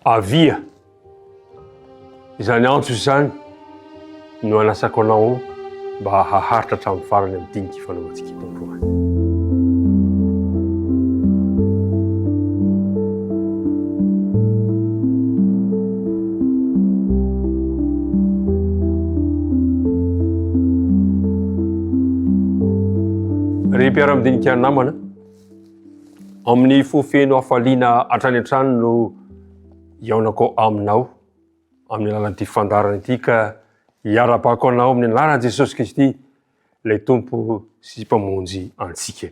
avia izany antso izany no anasako anao mba haharitra hatramin'ny farany amin'ny dinika fanaovantsika eto androany. Ry mpiara-midinika namana, amin'ny fofeno hafaliana hatrany an-trano no iaonako aminao amin'ny alalan'ity fandarana ity ka hiara-pako anao amin'ny anaran'i Jesosy Kristy ilay tompo sy mpamonjy antsika.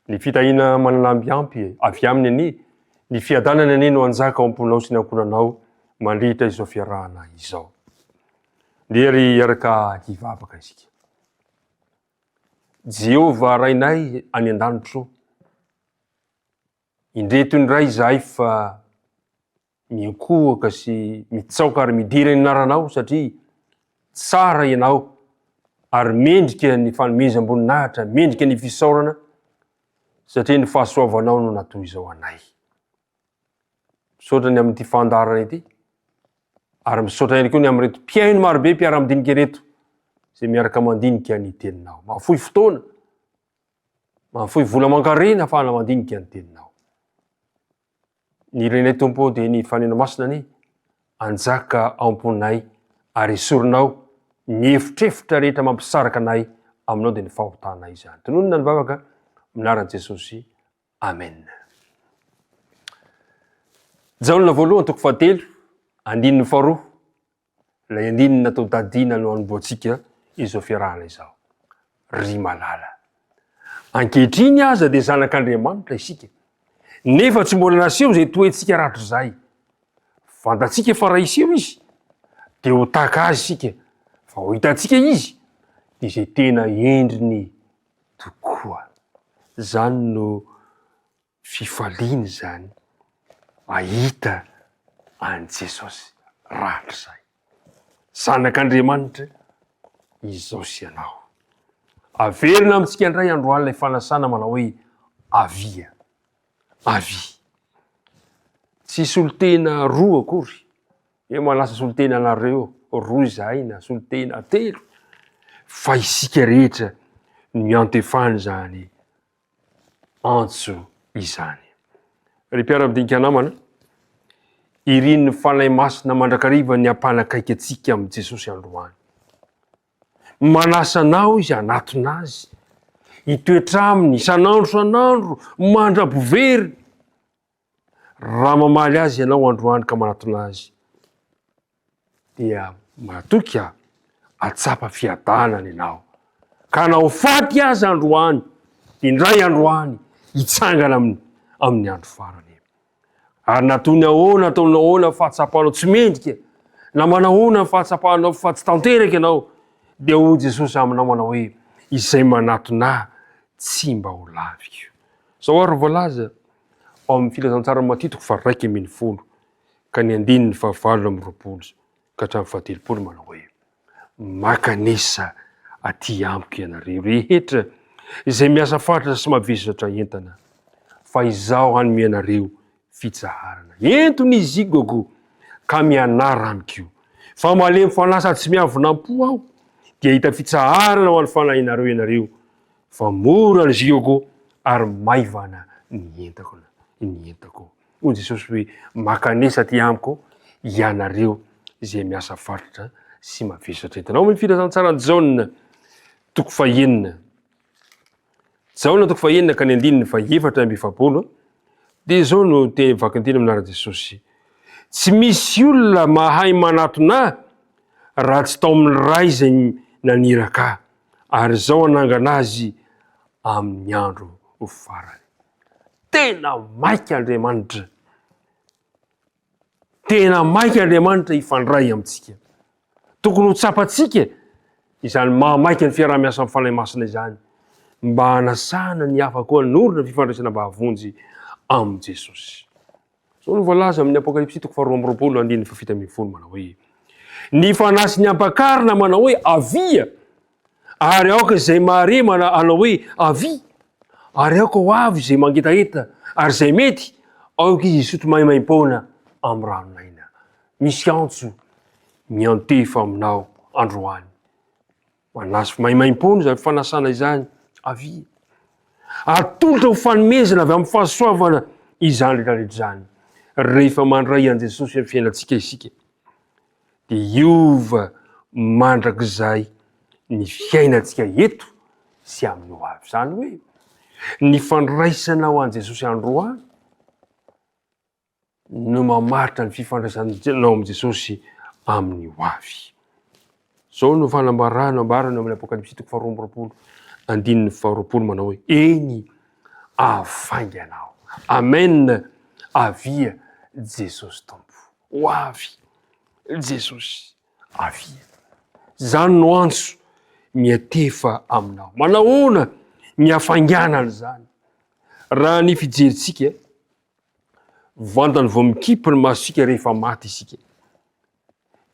Ny fitahiana manalambiampy avy aminy ani, ny fiadanana ani no anjaka ao am-ponao sy ny ankonanao mandritra izao fiarahana izao. Ndery iaraka hivavaka isika. Jehova rainay any an-danitro, indreto indray izahay fa miankohaka sy mitsaoka ary midira ny anaranao satria tsara ianao ary mendrika ny fanomezam-boninahitra, mendrika ny fisaorana satria ny fahasoavanao no natoy izao anay. Misaotra ny amin'ity fandarana ity ary misaotra ihany koa ny amin'reto mpiaino marobe mpiara-midinika reto izay miaraka mandinika ny teninao. Mahafoy fotoana, mahafoy vola mankarena ahafahana mandinika ny teninao. Ny renay tompo dia ny fanena masina ny anjaka ao am-ponay ary esorinao ny efitrefitra rehetra mampisaraka anay aminao dia ny fahotanay izany. Tononona ny vavaka minaran'i Jesosy. Amen. Jaolina voalohany toko fahatelo, andininy faharoa, ilay andininy natao dadiana no anomboantsika izao fiarahana izao. Ry malala. Ankehitriny aza dia zanak'Andriamanitra isika. Nefa tsy mbola naseho izay toetsika ratro izay. Fantatsika fa raha iseho izy, dia ho tahaka azy isika. Fa ho hitantsika izy, dia izay tena endriny tokoa. Zany no fifaliana zany, ahita an'i Jesosy ratro izay. Zanak'Andriamanitra, izao sy ianao. Averina amintsika indray androany ilay fanasana manao hoe avia. Avia. Tsy solotena roa akory. Hoe manasa solotena anareo, roa izahay na solotena telo. Fa isika rehetra no antefany zany antso izany. Ry mpiara-midinika namana, iriny ny fanahy masina mandrakariva ny ampanakaiky atsika amin'i Jesosy androany. Manasa anao izy, anatona azy, hitoetra aminy isan'andro mandrapovery. Raha mamaly azy ianao androany ka manatona azy, dia matoky atsapa fiadanana ianao. Ka nao faty azy androany, dia indray androany hitsangana amin'ny andro farany. Ary natony ahoana, ataonao ahoana fahatsapanao tsy mendrika, na manahoana fahatsapanao fa tsy tanteraka ianao, dia ho Jesosy aminao manao hoe izay manatona tsy mba ho laviko. Zao ary voalaza ao amin'ny filazantsara Matthieu toko faha 1:10 ka ny andininy faha 8:20 ka hatramin'ny faha 30 manao hoe makanesa aty amiko ianareo rehetra izay miasa fatra sy mavesatra entana, fa izaho hanome ianareo fitsaharana. Entony izy gogo ka mianara amiko, fa malemy fanasa tsy miavonam-po aho, dia hita fitsaharana ho an'ny fanahinareo ianareo, fa mora ny zioko ary maivana ny entako. Hoy Jesosy hoe makanesa aty amiko ianareo izay miasa faritra sy mavesatra entana. Ao amin'ny filazantsara Jaolina toko faha 9 ka ny andininy faha 4:20, dia zao no teny vakintina amin'anaran'i Jesosy. Tsy misy olona mahay manatona raha tsy tao amin'ny ray izay naniraka, ary zao anangana azy amin'ny andro ho farany. Tena maika Andriamanitra. Tena maika Andriamanitra hifandray amintsika. Tokony ho tsapatsika izany mahamaika ny fiaraha-miasa amin'ny fanahy masina izany, mba hanasana ny hafa koa norina fifandraisana mahavonjy amin'i Jesosy. Zao no voalaza amin'ny Apokalipsy toko faha 2:20 andininy faha 7:10 manao hoe ny fanasy ny ampakarina manao hoe avia, ary aoka izay mahare manao hoe avia, ary aoka ho avy izay mangetaheta, ary izay mety aoka izy isotro maimaim-poana amin'ny ranonaina. Misy antso miantefa aminao androany. Manasy maimaim-pony zay fanasana izany avia. Atolotra ho fanomezana avy amin'ny fahasoavana izany rehetrarehetra izany. Rehefa mandray an Jesosy amin'ny fiainantsika isika, dia iova mandrakizay ny fiainantsika eto sy amin'ny ho avy. Zany hoe ny fandraisanao an Jesosy androany no mamaritra ny fifandraisanao amin'ny Jesosy amin'ny ho avy. Zao no fanambarana ambarana amin'ny Apokalipsy 4:20 manao hoe eny avainga anao. Amen. Avia Jesosy tompo. Ho avy Jesosy avia. Zany no antso miatefa aminao. Manahoana ny hafainganana zany? Raha ny fijeritsika, vantany vao mikipy ny masosika rehefa maty isika,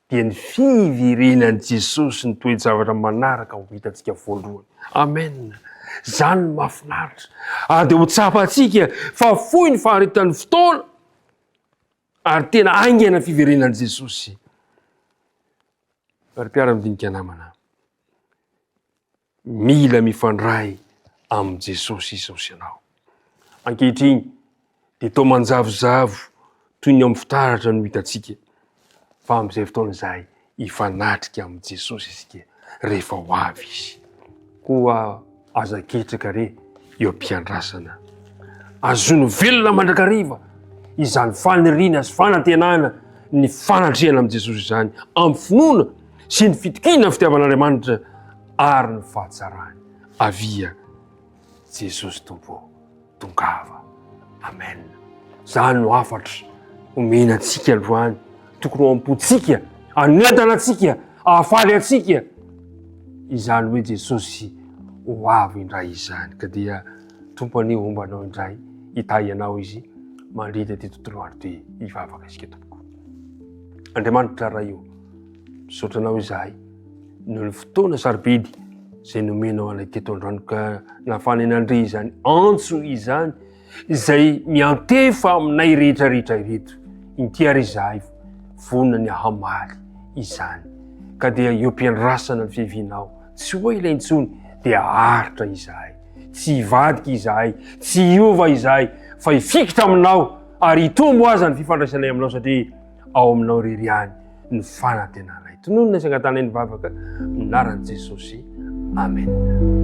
dia ny fiverenan'i Jesosy ny toe-javatra manaraka ho hitantsika voalohany. Amen. Zany no mahafinaritra. Dia ho tsapantsika fa fohy ny faharitan'ny fotoana ary tena aingana fiverenan'i Jesosy. Ary mpiara-midinika namana, mila mifandray amin'ny Jesosy izao sy anao. Ankehitriny dia toa manjavozavo toy ny amin'ny fitaratra no hitantsika. Fa amin'izay fotoana izay hifanatrika amin'ny Jesosy isika rehefa ho avy izy. Koa aza ketraka re eo am-piandrasana. Azono velona mandrakariva izany faniriana sy fanantenana ny fanatreana amin'ny Jesosy izany amin'ny finoana sy ny fitokina fitiavan'Andriamanitra ary ny fahatsarany. Avia Jesosy tompo tongava. Amen. Zany no afatra omena antsika androany, tokony ho ampotsika, anentana antsika, ahafaly antsika. Izany hoe Jesosy ho avy indray izany. Ka dia tompo anio ombanao indray, hitay anao izy, mandritra ty tontolo andro ty hivavaka isika tompoko. Andriamanitra raha io, misaotra anao izahay, noho ny fotoana sarobidy zay nomenao anay teto androany, ka nahafany nandre izany antso izany izay miantefa aminay rehetrarehetra ireto. Inty ary izahay vonona ny hamaly izany. Ka dia eo am-piandrasana ny fiavianao, tsy hoe ilay intsony dia haritra izahay, tsy hivadika izahay, tsy hiova izahay, fa hifikitra aminao ary hitombo aza ny fifandraisanay aminao, satria ao aminao rery ihany ny fanantenanay. Tonono ny sangatanay ny vavaka, minaran'i Jesosy. Amen.